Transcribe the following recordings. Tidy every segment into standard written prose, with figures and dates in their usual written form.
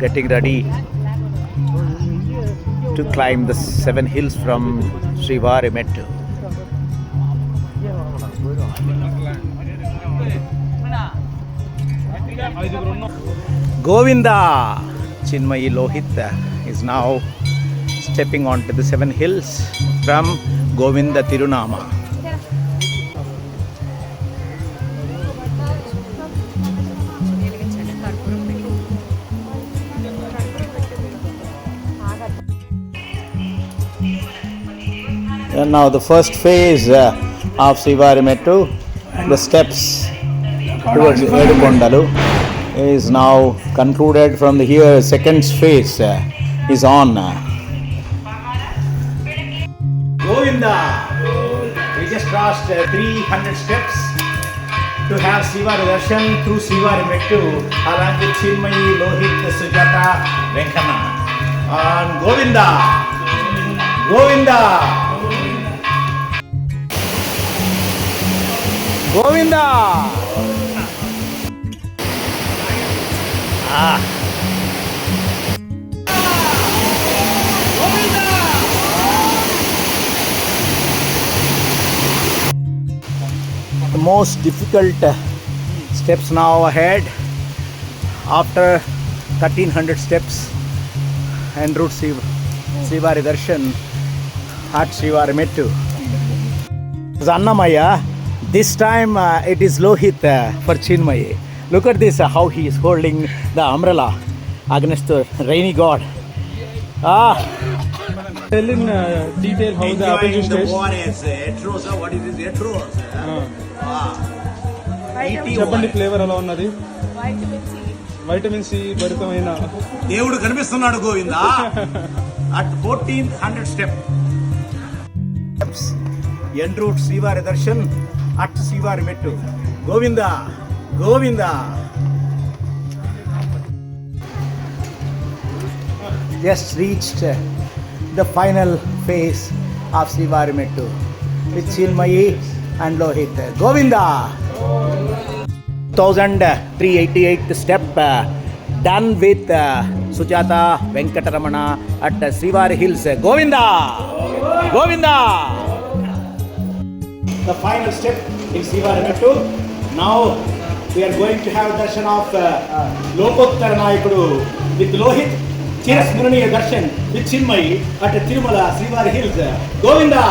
getting ready to climb the 7 hills from Srivarimettu. Govinda! Chinmayi Lohit is now stepping onto the 7 hills from Govinda Tirunama. And now the first phase of Srivarimettu, the steps towards Edukondalu, is now concluded. From the here second phase is on. Govinda! We just crossed 300 steps to have Srivari Darshan through Srivarimettu along with Chinmayi, Lohit, Sujata, Venkana. And Govinda! Govinda! Govinda! The most difficult steps now ahead after 1300 steps en route Srivari Darshan at Srivarimettu. Annamaya, this time it is Lohit for Chinmayi. Look at this, how he is holding the umbrella against the rainy god. Tell in detail how the apple juice tastes. What is this? Etros. చెప్పండి flavour ఎలా ఉన్నది? Vitamin C భరితమైన దేవుడు కనిపిస్తున్నాడు Govinda at 1400 steps en route Srivari Darshan at Srivarimettu. Govinda, Govinda. Just reached the final phase of Srivarimettu with Chinmayi and Lohit. Govinda! 1388th step done with Sujata Venkataramana at Srivari Hills. Govinda! Govinda! The final step in Srivarimettu. Now we are going to have darshan of Lokottara Nayikudu with Lohit. Chirasmuraniya darshan with Chinmayi at Tirumala Srivari Hills. Govinda!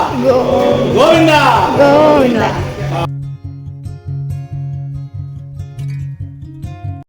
Govinda! Govinda!